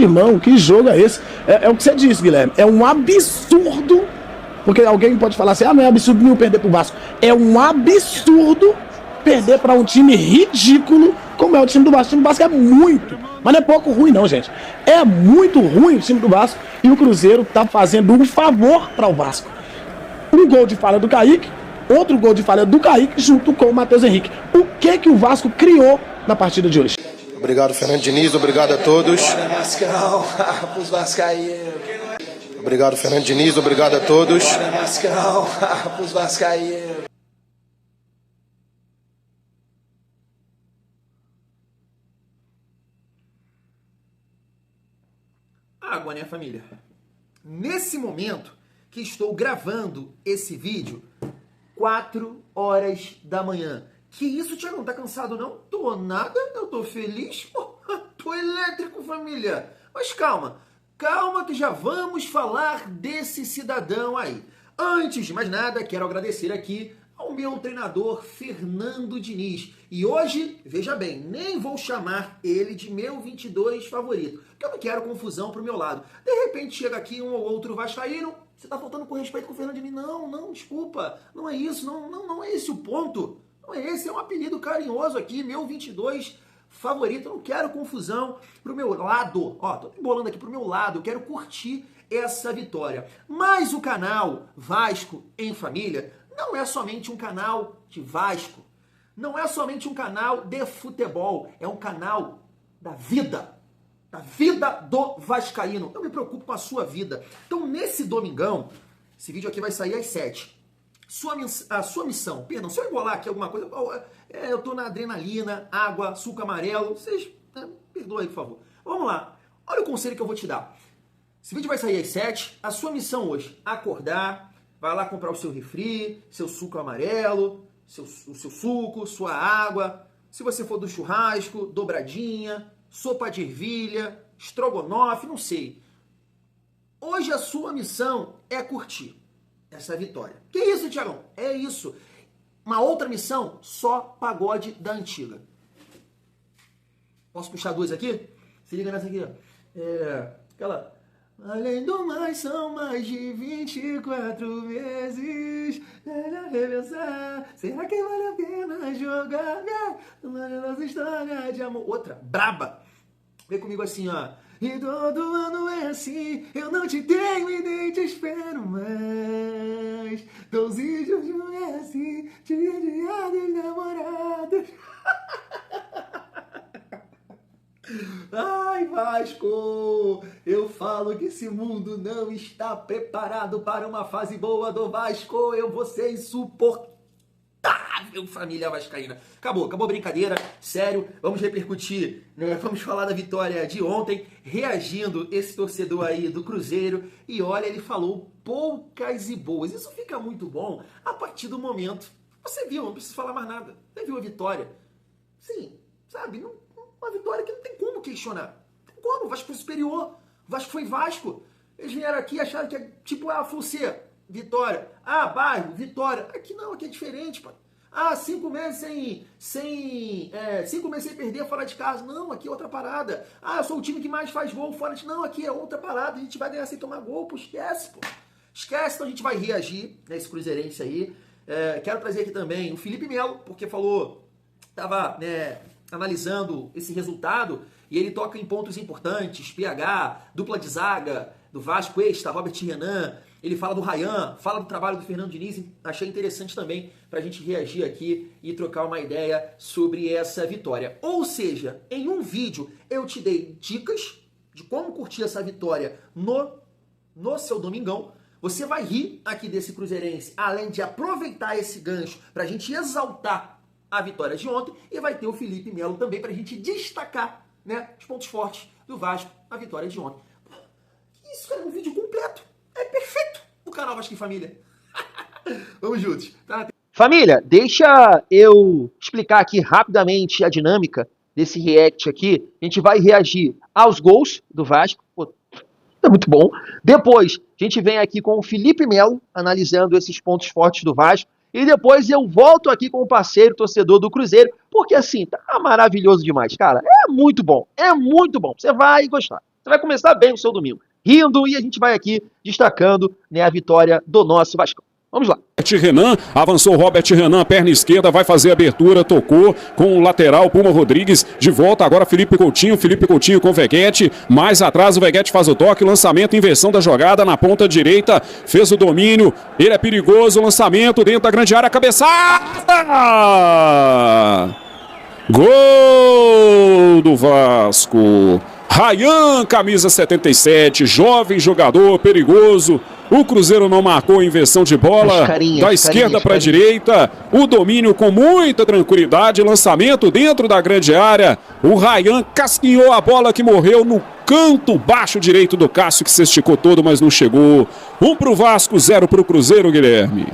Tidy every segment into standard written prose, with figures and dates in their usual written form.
Irmão, que jogo é esse? É o que você disse, Guilherme. É um absurdo. Porque alguém pode falar assim, não é absurdo nenhum perder pro Vasco. É um absurdo perder para um time ridículo como é o time do Vasco. O time do Vasco é muito, mas não é pouco ruim não, gente. É muito ruim o time do Vasco e o Cruzeiro tá fazendo um favor para o Vasco. Um gol de falha do Kaique, outro gol de falha do Kaique junto com o Matheus Henrique. O que o Vasco criou na partida de hoje? Obrigado, Fernando Diniz. Obrigado a todos. Pros vascaínos. Obrigado, Fernando Diniz. Obrigado a todos. Pros vascaínos. Água, né, família? Nesse momento que estou gravando esse vídeo, 4 horas da manhã. Que isso, Thiago? Não tá cansado, não? Tô nada, eu tô feliz. Tô elétrico, família. Mas calma, calma que já vamos falar desse cidadão aí. Antes de mais nada, quero agradecer aqui ao meu treinador Fernando Diniz. E hoje, veja bem, nem vou chamar ele de meu 22 favorito, porque eu não quero confusão pro meu lado. De repente chega aqui um ou outro vascaíno, você tá faltando com respeito com o Fernando Diniz. Não, desculpa, não é isso, não é esse o ponto. Não é esse, é um apelido carinhoso aqui, meu 22 favorito. Eu não quero confusão pro meu lado. Ó, tô embolando aqui pro meu lado, eu quero curtir essa vitória. Mas o canal Vasco em Família não é somente um canal de Vasco. Não é somente um canal de futebol. É um canal da vida. Da vida do vascaíno. Eu me preocupo com a sua vida. Então, nesse domingão, esse vídeo aqui vai sair às 7. A sua missão, perdão, se eu embolar aqui alguma coisa, eu tô na adrenalina, água, suco amarelo, vocês, perdoem aí, por favor. Vamos lá, olha o conselho que eu vou te dar. Esse vídeo vai sair às 7, a sua missão hoje, acordar, vai lá comprar o seu refri, seu suco amarelo, o seu suco, sua água, se você for do churrasco, dobradinha, sopa de ervilha, estrogonofe, não sei. Hoje a sua missão é curtir essa vitória. Que isso, Thiagão? É isso. Uma outra missão, só pagode da antiga. Posso puxar duas aqui? Se liga nessa aqui, ó. Aquela... Além do mais, são mais de 24 meses. Será que vale a pena jogar nossa história de amor? Outra, braba. Vem comigo assim, ó. E todo ano é assim, eu não te tenho e nem te espero mais. 12 de junho é assim, dia dos namorados. Ai, Vasco, eu falo que esse mundo não está preparado para uma fase boa do Vasco. Eu vou ser insuportável, família vascaína. Acabou a brincadeira, sério, vamos repercutir, né? Vamos falar da vitória de ontem, reagindo esse torcedor aí do Cruzeiro, e olha, ele falou poucas e boas. Isso fica muito bom a partir do momento, você viu, não precisa falar mais nada, você viu a vitória. Sim, sabe, uma vitória que não tem como questionar. Não tem como, o Vasco foi superior, o Vasco foi Vasco. Eles vieram aqui e acharam que é tipo, Fulcer, vitória. Bairro, vitória. Aqui não, aqui é diferente, pai. 5 meses sem perder fora de casa. Não, aqui é outra parada. Eu sou o time que mais faz gol fora de... Não, aqui é outra parada. A gente vai ganhar sem tomar gol, pô. Esquece, pô. Esquece, então a gente vai reagir nesse cruzeirense aí. Quero trazer aqui também o Felipe Melo, porque tava analisando esse resultado e ele toca em pontos importantes, PH, dupla de zaga do Vasco, Extra, Robert Renan, ele fala do Ryan, fala do trabalho do Fernando Diniz. Achei interessante também para a gente reagir aqui e trocar uma ideia sobre essa vitória. Ou seja, em um vídeo eu te dei dicas de como curtir essa vitória no seu domingão. Você vai rir aqui desse cruzeirense, além de aproveitar esse gancho para a gente exaltar a vitória de ontem, e vai ter o Felipe Melo também para a gente destacar, né, os pontos fortes do Vasco na vitória de ontem. Isso é um vídeo completo, é perfeito o canal Vasco em Família. Vamos juntos, tá? Família, deixa eu explicar aqui rapidamente a dinâmica desse react aqui. A gente vai reagir aos gols do Vasco. Pô, é muito bom. Depois, a gente vem aqui com o Felipe Melo, analisando esses pontos fortes do Vasco. E depois eu volto aqui com o parceiro torcedor do Cruzeiro, porque assim, tá maravilhoso demais, cara. É muito bom, você vai gostar. Você vai começar bem o seu domingo, rindo, e a gente vai aqui destacando, né, a vitória do nosso Vascão. Vamos lá. Renan, avançou o Robert Renan, perna esquerda, vai fazer a abertura, tocou com o lateral, Puma Rodrigues, de volta agora Felipe Coutinho com o Veguete, mais atrás o Veguete faz o toque, lançamento, inversão da jogada na ponta direita, fez o domínio, ele é perigoso, lançamento dentro da grande área, cabeçada! Gol do Vasco! Ryan, camisa 77, jovem jogador, perigoso. O Cruzeiro não marcou a inversão de bola da esquerda para a direita. O domínio com muita tranquilidade, lançamento dentro da grande área. O Ryan casquinhou a bola que morreu no canto baixo direito do Cássio, que se esticou todo, mas não chegou. 1 pro Vasco, 0 pro Cruzeiro, Guilherme.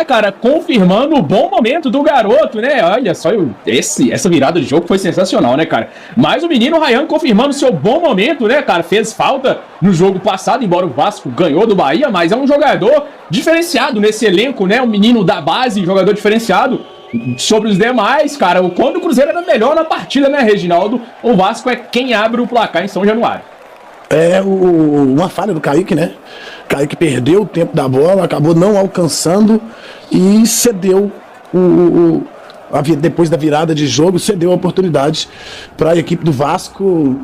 Cara, confirmando o bom momento do garoto, né? Olha só, essa virada de jogo foi sensacional, né, cara? Mas o menino Ryan confirmando seu bom momento, né, cara? Fez falta no jogo passado, embora o Vasco ganhou do Bahia, mas é um jogador diferenciado nesse elenco, né? Um menino da base, jogador diferenciado sobre os demais, cara. Quando o Cruzeiro era melhor na partida, né, Reginaldo? O Vasco é quem abre o placar em São Januário. Uma falha do Kaique, né? Kaique perdeu o tempo da bola, acabou não alcançando e cedeu depois da virada de jogo, cedeu a oportunidade para a equipe do Vasco.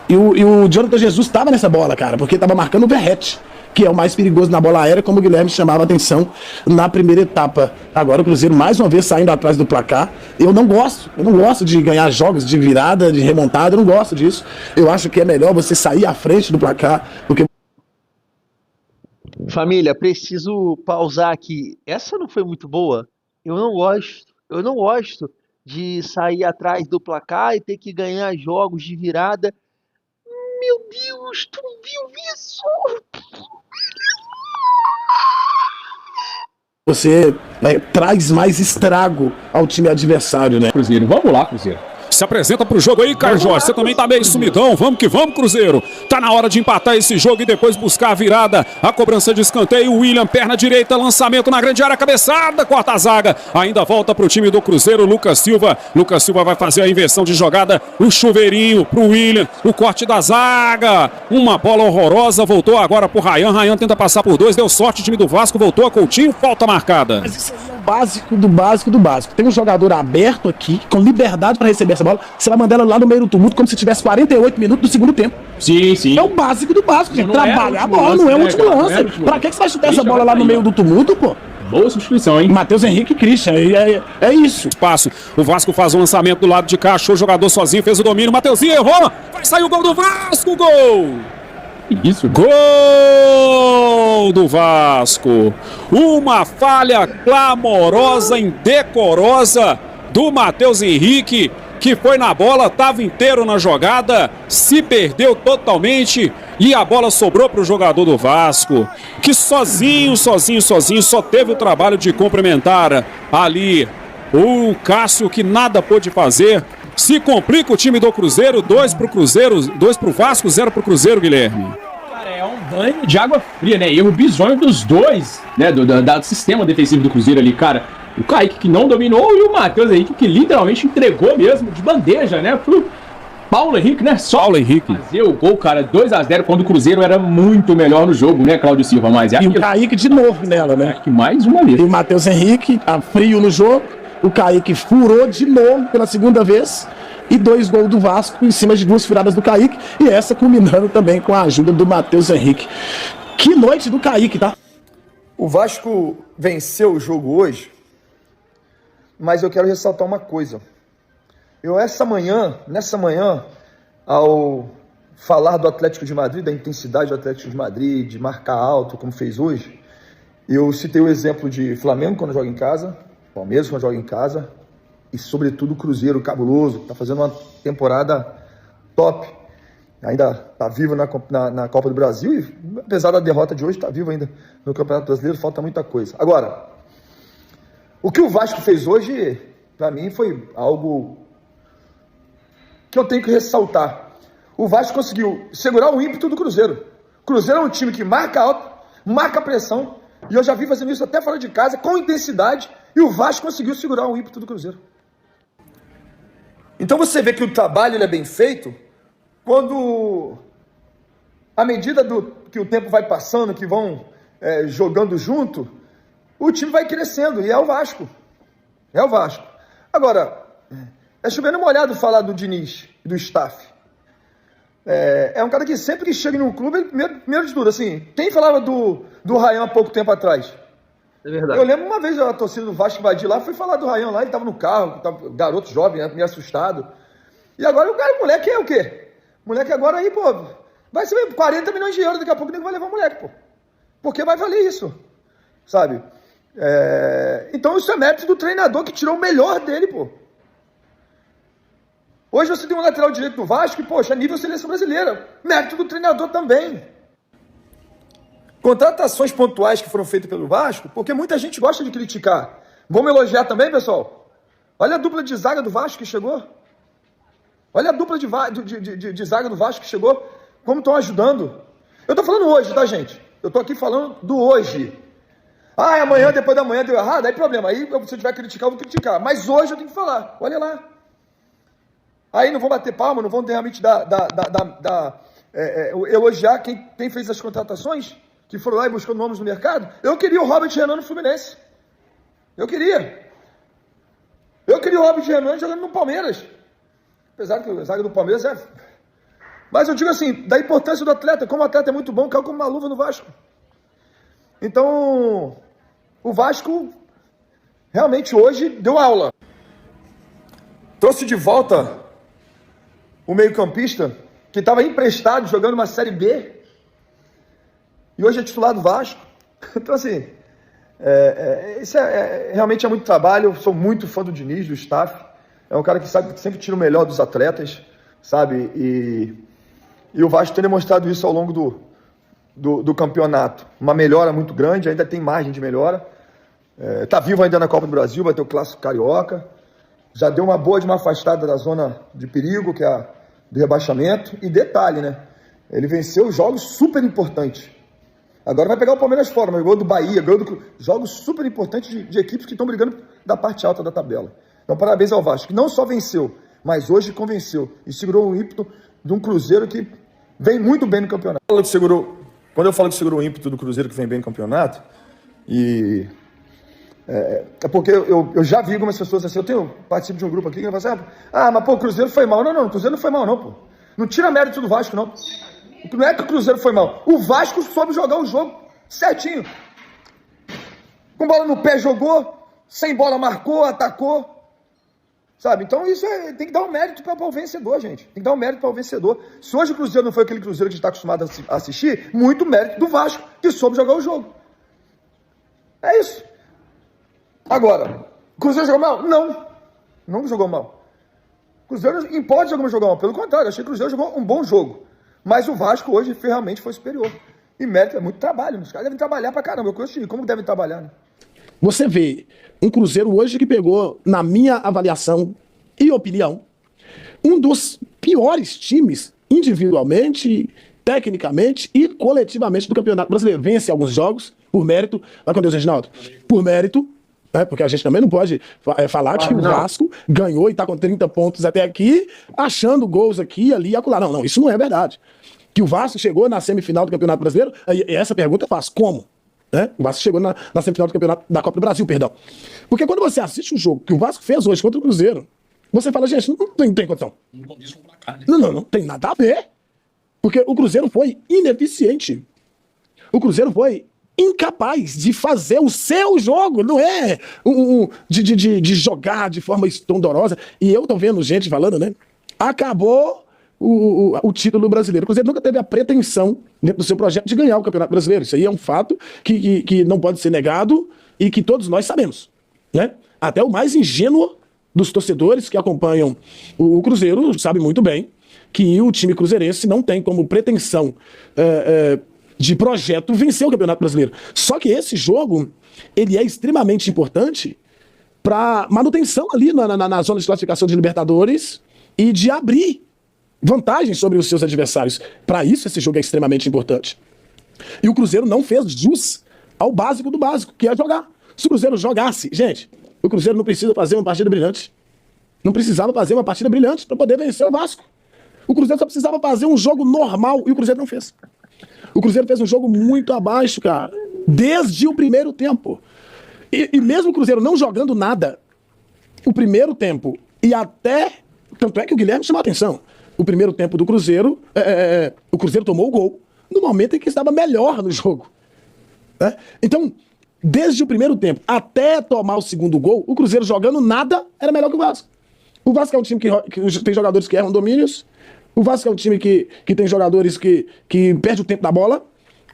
E o Jonathan Jesus estava nessa bola, cara, porque estava marcando o Verrete, que é o mais perigoso na bola aérea, como o Guilherme chamava a atenção na primeira etapa. Agora o Cruzeiro mais uma vez saindo atrás do placar. Eu não gosto de ganhar jogos de virada, de remontada, eu não gosto disso. Eu acho que é melhor você sair à frente do placar, porque... Família, preciso pausar aqui. Essa não foi muito boa? Eu não gosto de sair atrás do placar e ter que ganhar jogos de virada. Meu Deus, tu viu isso? Você traz mais estrago ao time adversário, né? Cruzeiro, vamos lá, Cruzeiro. Se apresenta pro jogo aí, Carlos Jorge. Você também tá meio sumidão. Vamos que vamos, Cruzeiro. Tá na hora de empatar esse jogo e depois buscar a virada. A cobrança de escanteio. William, perna direita, lançamento na grande área, cabeçada, corta a zaga. Ainda volta pro time do Cruzeiro, Lucas Silva. Lucas Silva vai fazer a inversão de jogada. O chuveirinho pro William. O corte da zaga. Uma bola horrorosa. Voltou agora pro Ryan. Ryan tenta passar por dois. Deu sorte, o time do Vasco voltou a Coutinho. Falta marcada. Mas isso aí é o básico do básico do básico. Tem um jogador aberto aqui, com liberdade para receber essa bola. Você vai mandar ela lá no meio do tumulto, como se tivesse 48 minutos do segundo tempo. Sim. É o básico do básico, gente. Trabalhar a bola, não é o último lance. Pra que você vai chutar essa bola lá no meio do tumulto, pô? Boa substituição, hein? Matheus Henrique e Christian, é isso. Espaço. O Vasco faz um lançamento do lado de cá, achou o jogador sozinho, fez o domínio. Mateuzinho errou. Vai sair o gol do Vasco, gol! Isso. Gol do Vasco. Uma falha clamorosa, indecorosa do Matheus Henrique, que foi na bola, estava inteiro na jogada, se perdeu totalmente e a bola sobrou para o jogador do Vasco, que sozinho só teve o trabalho de cumprimentar ali o Cássio, que nada pôde fazer. Se complica o time do Cruzeiro, 2 pro Cruzeiro, 2 pro Vasco, 0 pro Cruzeiro, Guilherme. Cara, é um banho de água fria, né? Erro bizonho dos dois, né? Do sistema defensivo do Cruzeiro ali, cara. O Kaique que não dominou e o Matheus Henrique que literalmente entregou mesmo de bandeja, né? Pro Paulo Henrique, né? Só Paulo Henrique fazer o gol, cara, 2-0, quando o Cruzeiro era muito melhor no jogo, né, Cláudio Silva? Mas e o Kaique de novo nela, né? Que mais uma vez. E o Matheus Henrique, tá frio no jogo. O Kaique furou de novo pela segunda vez. E 2 gols do Vasco em cima de 2 furadas do Kaique. E essa culminando também com a ajuda do Matheus Henrique. Que noite do Kaique, tá? O Vasco venceu o jogo hoje, mas eu quero ressaltar uma coisa. Nessa manhã, ao falar do Atlético de Madrid, da intensidade do Atlético de Madrid, de marcar alto, como fez hoje, eu citei o exemplo de Flamengo quando joga em casa, Palmeiras quando joga em casa, e sobretudo o Cruzeiro cabuloso, que está fazendo uma temporada top. Ainda está vivo na Copa do Brasil e, apesar da derrota de hoje, está vivo ainda no Campeonato Brasileiro, falta muita coisa. Agora, o que o Vasco fez hoje, para mim, foi algo que eu tenho que ressaltar. O Vasco conseguiu segurar o ímpeto do Cruzeiro. O Cruzeiro é um time que marca alto, marca pressão, e eu já vi fazendo isso até fora de casa, com intensidade, e o Vasco conseguiu segurar o ímpeto do Cruzeiro. Então você vê que o trabalho ele é bem feito quando à medida que o tempo vai passando, que vão jogando junto, o time vai crescendo, e é o Vasco. É o Vasco. Agora, é chovendo molhado falar do Diniz e do staff. É um cara que sempre que chega no clube, primeiro de tudo, assim, quem falava do Ryan há pouco tempo atrás? É verdade. Eu lembro uma vez a torcida do Vasco invadir lá, fui falar do Ryan lá, ele tava no carro, garoto jovem, meio assustado. E agora o moleque é o quê? O moleque agora aí, pô, vai ser 40 milhões de euros, daqui a pouco ninguém vai levar o moleque, pô. Porque vai valer isso, sabe? Então isso é mérito do treinador que tirou o melhor dele, pô. Hoje você tem um lateral direito do Vasco e, poxa, nível seleção brasileira. Mérito do treinador também. Contratações pontuais que foram feitas pelo Vasco, porque muita gente gosta de criticar. Vamos elogiar também, pessoal? Olha a dupla de zaga do Vasco que chegou. Olha a dupla de zaga do Vasco que chegou. Como estão ajudando. Eu tô falando hoje, tá, gente? Eu tô aqui falando do hoje. Amanhã, depois da manhã deu errado, aí problema. Aí se eu tiver que criticar, eu vou criticar. Mas hoje eu tenho que falar. Olha lá. Aí não vão bater palma, não vão realmente elogiar quem fez as contratações, que foram lá e buscou nomes no mercado. Eu queria o Robert Renan no Fluminense. Eu queria o Robert Renan jogando no Palmeiras. Apesar que o zaga do Palmeiras Mas eu digo assim, da importância do atleta, como o atleta é muito bom, caiu como uma luva no Vasco. Então, o Vasco realmente hoje deu aula. Trouxe de volta o meio-campista, que estava emprestado, jogando uma Série B, e hoje é titular do Vasco. Então, assim, isso realmente é muito trabalho. Eu sou muito fã do Diniz, do staff. É um cara que sabe que sempre tira o melhor dos atletas, sabe? E o Vasco tem demonstrado isso ao longo do campeonato. Uma melhora muito grande, ainda tem margem de melhora. Está vivo ainda na Copa do Brasil, vai ter o Clássico Carioca. Já deu uma boa de uma afastada da zona de perigo, que é a do rebaixamento. E detalhe, né? Ele venceu jogos super importantes. Agora vai pegar o Palmeiras fora, mas ganhou do Bahia, jogos super importantes de equipes que estão brigando da parte alta da tabela. Então, parabéns ao Vasco, que não só venceu, mas hoje convenceu. E segurou o ímpeto de um Cruzeiro que vem muito bem no campeonato. Quando eu falo que segurou o ímpeto do Cruzeiro que vem bem no campeonato, é porque eu já vi algumas pessoas assim, participo de um grupo aqui que vai falar assim, mas pô, o Cruzeiro foi mal. Não, o Cruzeiro não foi mal não, pô. Não tira mérito do Vasco, não. Não é que o Cruzeiro foi mal. O Vasco soube jogar o jogo certinho. Com bola no pé jogou, sem bola marcou, atacou. Sabe? Então isso tem que dar um mérito para o vencedor, gente. Tem que dar um mérito para o vencedor. Se hoje o Cruzeiro não foi aquele Cruzeiro que a gente está acostumado a assistir, muito mérito do Vasco, que soube jogar o jogo. É isso. Agora, o Cruzeiro jogou mal? Não jogou mal. O Cruzeiro pode jogar mal. Pelo contrário, achei que o Cruzeiro jogou um bom jogo. Mas o Vasco hoje realmente foi superior. E mérito é muito trabalho. Os caras devem trabalhar pra caramba. Eu conheço como devem trabalhar, né? Você vê um Cruzeiro hoje que pegou, na minha avaliação e opinião, um dos piores times individualmente, tecnicamente e coletivamente do Campeonato Brasileiro. Vence alguns jogos por mérito. Vai com Deus, Reginaldo. Por mérito. Porque a gente também não pode falar que o Vasco ganhou e está com 30 pontos até aqui, achando gols aqui, ali e acolá. Não, isso não é verdade. Que o Vasco chegou na semifinal do Campeonato Brasileiro, e essa pergunta eu faço, como? O Vasco chegou na semifinal do Campeonato da Copa do Brasil, perdão. Porque quando você assiste um jogo que o Vasco fez hoje contra o Cruzeiro, você fala, gente, não tem condição. Não tem nada a ver. Porque o Cruzeiro foi ineficiente. O Cruzeiro foi incapaz de fazer o seu jogo, não é de jogar de forma estrondosa. E eu tô vendo gente falando, né? Acabou o título brasileiro. O Cruzeiro nunca teve a pretensão dentro do seu projeto de ganhar o Campeonato Brasileiro. Isso aí é um fato que não pode ser negado e que todos nós sabemos, né? Até o mais ingênuo dos torcedores que acompanham o Cruzeiro sabe muito bem que o time cruzeirense não tem como pretensão de projeto vencer o Campeonato Brasileiro. Só que esse jogo, ele é extremamente importante para manutenção ali na zona de classificação de Libertadores e de abrir vantagem sobre os seus adversários. Para isso, esse jogo é extremamente importante. E o Cruzeiro não fez jus ao básico do básico, que é jogar. Se o Cruzeiro jogasse, gente, o Cruzeiro não precisa fazer uma partida brilhante. Não precisava fazer uma partida brilhante para poder vencer o Vasco. O Cruzeiro só precisava fazer um jogo normal e o Cruzeiro não fez. O Cruzeiro fez um jogo muito abaixo, cara. Desde o primeiro tempo. E mesmo o Cruzeiro não jogando nada, o primeiro tempo e até... Tanto é que o Guilherme chamou a atenção. O primeiro tempo do Cruzeiro, o Cruzeiro tomou o gol no momento em que estava melhor no jogo. Né? Então, desde o primeiro tempo até tomar o segundo gol, o Cruzeiro jogando nada era melhor que o Vasco. O Vasco é um time que tem jogadores que erram domínios. O Vasco é um time que tem jogadores que perde o tempo da bola.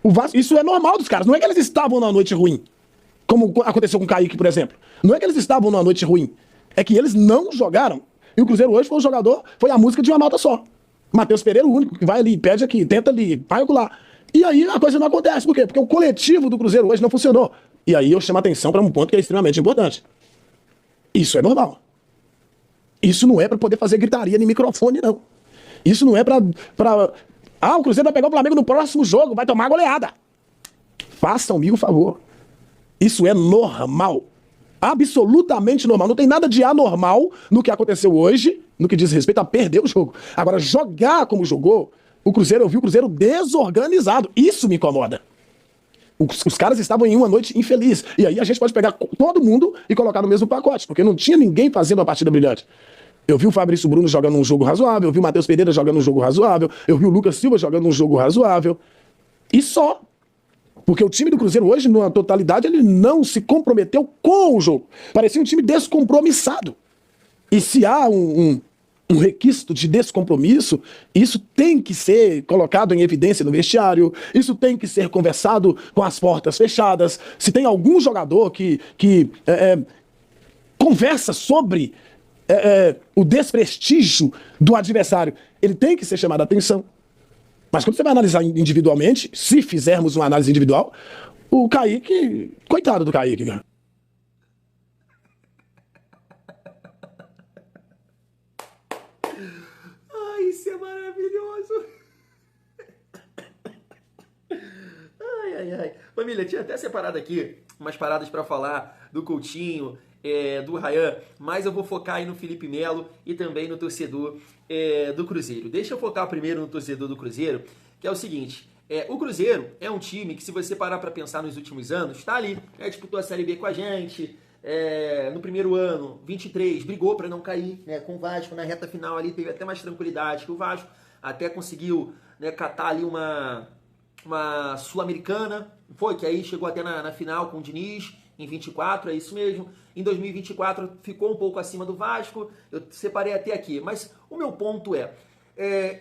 O Vasco, isso é normal dos caras. Não é que eles estavam numa noite ruim, como aconteceu com o Kaique, por exemplo. Não é que eles estavam numa noite ruim. É que eles não jogaram. E o Cruzeiro hoje foi um jogador, foi a música de uma nota só. Matheus Pereira, o único que vai ali, pede aqui, tenta ali, vai lá. E aí a coisa não acontece. Por quê? Porque o coletivo do Cruzeiro hoje não funcionou. E aí eu chamo a atenção para um ponto que é extremamente importante. Isso é normal. Isso não é para poder fazer gritaria no microfone, não. Isso não é para... o Cruzeiro vai pegar o Flamengo no próximo jogo, vai tomar goleada. Façam-me o favor. Isso é normal. Absolutamente normal. Não tem nada de anormal no que aconteceu hoje, no que diz respeito a perder o jogo. Agora, jogar como jogou, eu vi o Cruzeiro desorganizado. Isso me incomoda. Os caras estavam em uma noite infeliz. E aí a gente pode pegar todo mundo e colocar no mesmo pacote, porque não tinha ninguém fazendo uma partida brilhante. Eu vi o Fabrício Bruno jogando um jogo razoável, eu vi o Matheus Pereira jogando um jogo razoável, eu vi o Lucas Silva jogando um jogo razoável. E só. Porque o time do Cruzeiro hoje, na totalidade, ele não se comprometeu com o jogo. Parecia um time descompromissado. E se há um requisito de descompromisso, isso tem que ser colocado em evidência no vestiário, isso tem que ser conversado com as portas fechadas. Se tem algum jogador que conversa sobre o desprestígio do adversário, ele tem que ser chamado a atenção. Mas quando você vai analisar individualmente, se fizermos uma análise individual, o Kaique... Coitado do Kaique, cara. Ai, isso é maravilhoso. Ai. Família, tinha até separado aqui umas paradas pra falar do Coutinho, do Ryan, mas eu vou focar aí no Felipe Melo e também no torcedor do Cruzeiro. Deixa eu focar primeiro no torcedor do Cruzeiro, que é o seguinte, o Cruzeiro é um time que, se você parar para pensar nos últimos anos, tá ali, disputou a Série B com a gente, no primeiro ano, 23, brigou para não cair, com o Vasco na reta final ali, teve até mais tranquilidade que o Vasco, até conseguiu catar ali uma Sul-Americana, que aí chegou até na final com o Diniz, em 24, é isso mesmo. Em 2024 ficou um pouco acima do Vasco, eu separei até aqui. Mas o meu ponto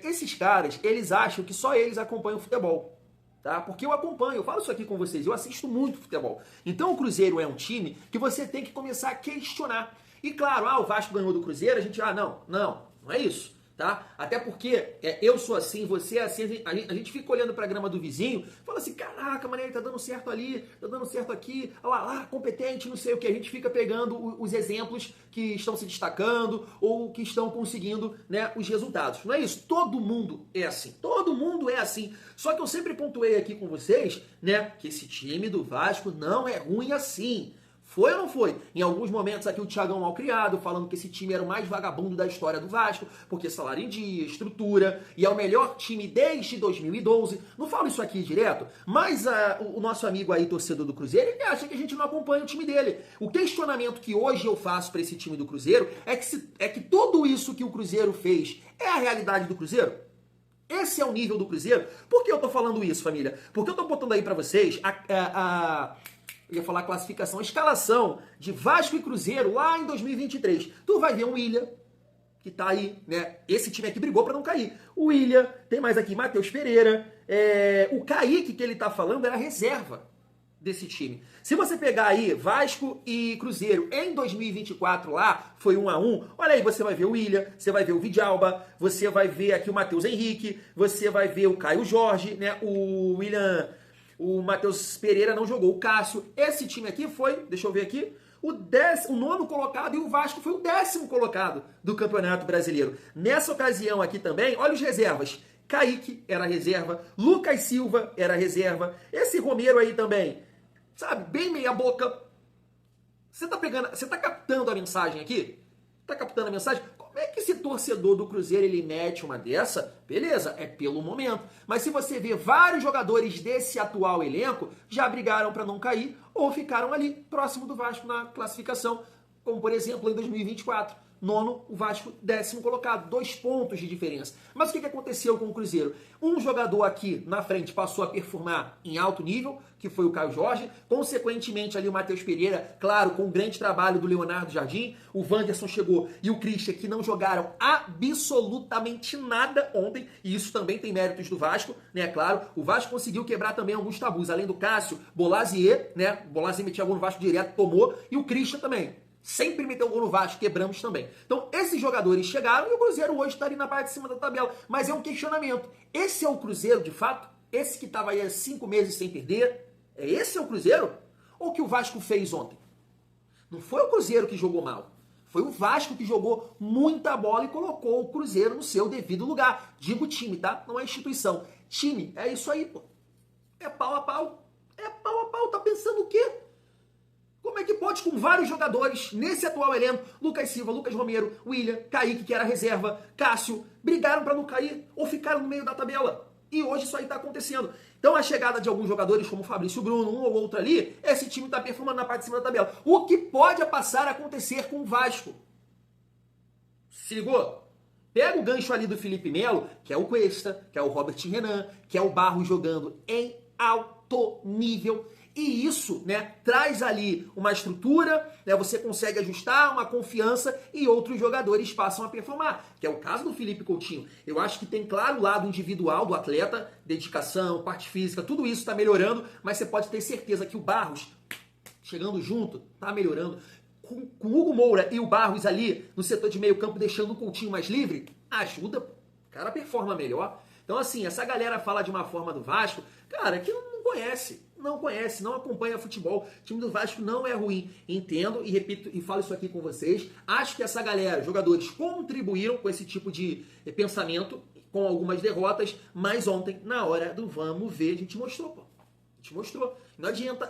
esses caras, eles acham que só eles acompanham o futebol. Tá? Porque eu acompanho, eu falo isso aqui com vocês, eu assisto muito futebol. Então o Cruzeiro é um time que você tem que começar a questionar. E claro, o Vasco ganhou do Cruzeiro, a gente, não é isso. Tá? Até porque eu sou assim, você é assim, a gente fica olhando pra grama do vizinho, fala assim, caraca, mané, tá dando certo ali, tá dando certo aqui, olha lá, competente, não sei o que, a gente fica pegando os exemplos que estão se destacando ou que estão conseguindo os resultados. Não é isso? Todo mundo é assim, só que eu sempre pontuei aqui com vocês, que esse time do Vasco não é ruim assim. Foi ou não foi? Em alguns momentos aqui o Thiagão Malcriado falando que esse time era o mais vagabundo da história do Vasco, porque salário em dia, estrutura, e é o melhor time desde 2012. Não falo isso aqui direto, mas o nosso amigo aí, torcedor do Cruzeiro, ele acha que a gente não acompanha o time dele. O questionamento que hoje eu faço para esse time do Cruzeiro é que tudo isso que o Cruzeiro fez é a realidade do Cruzeiro? Esse é o nível do Cruzeiro? Por que eu tô falando isso, família? Porque eu tô botando aí para vocês eu ia falar classificação, a escalação de Vasco e Cruzeiro lá em 2023. Tu vai ver o William, que tá aí, Esse time aqui brigou pra não cair. O William, tem mais aqui Matheus Pereira, o Kaique que ele tá falando era reserva desse time. Se você pegar aí Vasco e Cruzeiro em 2024 lá, foi 1-1, olha aí, você vai ver o William, você vai ver o Vidalba, você vai ver aqui o Matheus Henrique, você vai ver o Caio Jorge, o William... O Matheus Pereira não jogou, o Cássio. Esse time aqui foi, deixa eu ver aqui, o 9º colocado e o Vasco foi o 10º colocado do Campeonato Brasileiro. Nessa ocasião aqui também, olha os reservas. Kaique era reserva, Lucas Silva era reserva, esse Romero aí também, sabe, bem meia boca. Você tá captando a mensagem aqui? Tá captando a mensagem? É que esse torcedor do Cruzeiro ele mete uma dessa, beleza, é pelo momento. Mas se você vê vários jogadores desse atual elenco já brigaram para não cair ou ficaram ali próximo do Vasco na classificação, como por exemplo em 2024. Nono, o Vasco 10º colocado, 2 pontos de diferença. Mas o que aconteceu com o Cruzeiro? Um jogador aqui na frente passou a performar em alto nível, que foi o Caio Jorge, consequentemente ali o Matheus Pereira, claro, com o grande trabalho do Leonardo Jardim, o Wanderson chegou e o Christian, que não jogaram absolutamente nada ontem, e isso também tem méritos do Vasco, né, claro, o Vasco conseguiu quebrar também alguns tabus, além do Cássio, Bolazier, né, Bolazier metia gol no Vasco direto, tomou, e o Christian também. Sempre meteu gol no Vasco, quebramos também. Então, esses jogadores chegaram e o Cruzeiro hoje está ali na parte de cima da tabela. Mas é um questionamento. Esse é o Cruzeiro, de fato? Esse que estava aí há 5 meses sem perder? Esse é o Cruzeiro? Ou o que o Vasco fez ontem? Não foi o Cruzeiro que jogou mal. Foi o Vasco que jogou muita bola e colocou o Cruzeiro no seu devido lugar. Digo time, tá? Não é instituição. Time, é isso aí, pô. É pau a pau. É pau a pau. Tá pensando o quê? Como é que pode, com vários jogadores nesse atual elenco, Lucas Silva, Lucas Romero, William, Kaique, que era reserva, Cássio, brigaram para não cair ou ficaram no meio da tabela? E hoje isso aí está acontecendo. Então a chegada de alguns jogadores como Fabrício Bruno, um ou outro ali, esse time está performando na parte de cima da tabela. O que pode passar a acontecer com o Vasco? Se ligou? Pega o gancho ali do Felipe Melo, que é o Cuesta, que é o Robert Renan, que é o Barros jogando em alto nível. E isso, né, traz ali uma estrutura, né, você consegue ajustar, uma confiança e outros jogadores passam a performar, que é o caso do Felipe Coutinho. Eu acho que tem claro o lado individual do atleta, dedicação, parte física, tudo isso está melhorando, mas você pode ter certeza que o Barros, chegando junto, está melhorando. Com o Hugo Moura e o Barros ali no setor de meio campo, deixando o Coutinho mais livre, ajuda, o cara performa melhor. Então assim, essa galera fala de uma forma do Vasco, cara, que não conhece, não acompanha futebol. O time do Vasco não é ruim. Entendo e repito e falo isso aqui com vocês. Acho que essa galera, jogadores, contribuíram com esse tipo de pensamento, com algumas derrotas, mas ontem, na hora do vamos ver, a gente mostrou, pô. A gente mostrou.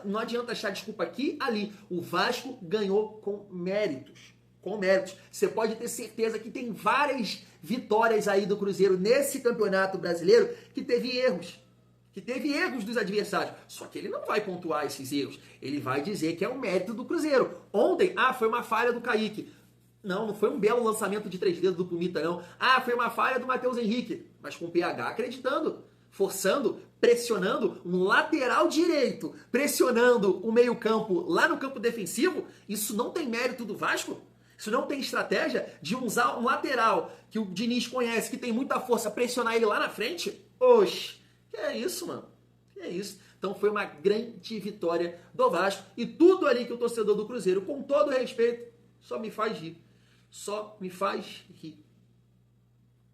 Não adianta achar desculpa aqui, ali. O Vasco ganhou com méritos. Com méritos. Você pode ter certeza que tem várias vitórias aí do Cruzeiro nesse campeonato brasileiro que teve erros. Que teve erros dos adversários. Só que ele não vai pontuar esses erros. Ele vai dizer que é um mérito do Cruzeiro. Ontem, foi uma falha do Kaique. Não foi um belo lançamento de 3 dedos do Pumita, não. Foi uma falha do Matheus Henrique. Mas com o PH acreditando, forçando, pressionando um lateral direito, pressionando o meio-campo lá no campo defensivo. Isso não tem mérito do Vasco? Isso não tem estratégia de usar um lateral que o Diniz conhece, que tem muita força, pressionar ele lá na frente? Oxe! Que é isso, mano. Que é isso. Então foi uma grande vitória do Vasco. E tudo ali que o torcedor do Cruzeiro, com todo respeito, só me faz rir. Só me faz rir.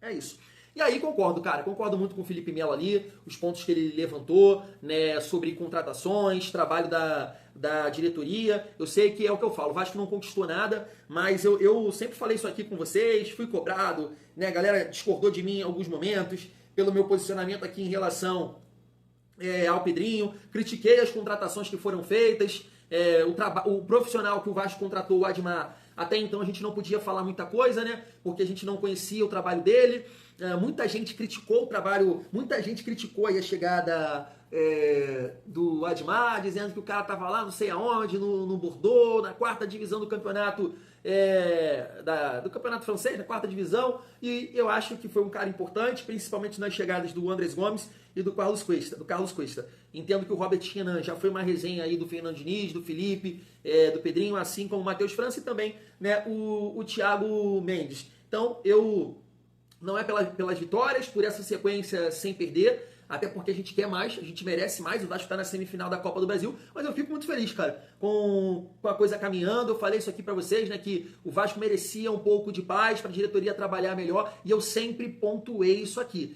É isso. E aí concordo, cara. Concordo muito com o Felipe Melo ali, os pontos que ele levantou, né, sobre contratações, trabalho da diretoria. Eu sei que é o que eu falo, o Vasco não conquistou nada, mas eu sempre falei isso aqui com vocês, fui cobrado, né, a galera discordou de mim em alguns momentos, pelo meu posicionamento aqui em relação ao Pedrinho, critiquei as contratações que foram feitas, o profissional que o Vasco contratou, o Admar, até então a gente não podia falar muita coisa, né? Porque a gente não conhecia o trabalho dele. Muita gente criticou o trabalho, muita gente criticou aí a chegada do Admar, dizendo que o cara estava lá não sei aonde, no Bordeaux, na 4ª divisão do campeonato do campeonato francês, na 4ª divisão, e eu acho que foi um cara importante, principalmente nas chegadas do Andrés Gomes e do Carlos Cuesta. Entendo que o Robert Renan já foi uma resenha aí do Fernando Diniz, do Felipe, do Pedrinho, assim como o Matheus França e também, né, o Thiago Mendes. Então, não é pelas vitórias, por essa sequência sem perder, até porque a gente quer mais, a gente merece mais, o Vasco está na semifinal da Copa do Brasil, mas eu fico muito feliz, cara, com a coisa caminhando. Eu falei isso aqui pra vocês, né, que o Vasco merecia um pouco de paz, pra diretoria trabalhar melhor, e eu sempre pontuei isso aqui.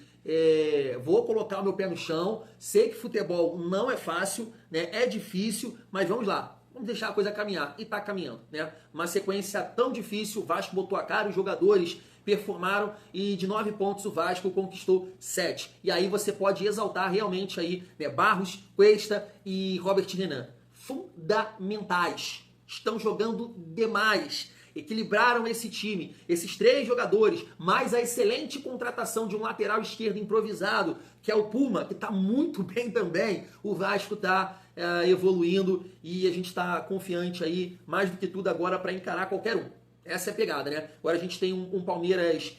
Vou colocar o meu pé no chão, sei que futebol não é fácil, né, é difícil, mas vamos lá. Vamos deixar a coisa caminhar. E tá caminhando, né? Uma sequência tão difícil, o Vasco botou a cara, os jogadores performaram e de 9 pontos o Vasco conquistou 7. E aí você pode exaltar realmente aí, né, Barros, Cuesta e Robert Renan. Fundamentais. Estão jogando demais. equilibraram esse time, esses 3 jogadores, mais a excelente contratação de um lateral esquerdo improvisado, que é o Puma, que está muito bem também. O Vasco está evoluindo e a gente está confiante aí, mais do que tudo agora, para encarar qualquer um. Essa é a pegada, né? Agora a gente tem um Palmeiras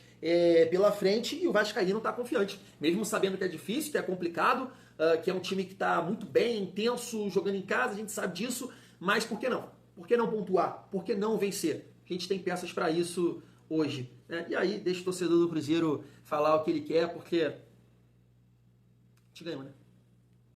pela frente e o Vascaíno está confiante, mesmo sabendo que é difícil, que é complicado, que é um time que está muito bem, intenso, jogando em casa, a gente sabe disso, mas por que não? Por que não pontuar? Por que não vencer? A gente tem peças para isso hoje, né? E aí deixa o torcedor do Cruzeiro falar o que ele quer, porque a gente ganhou, né?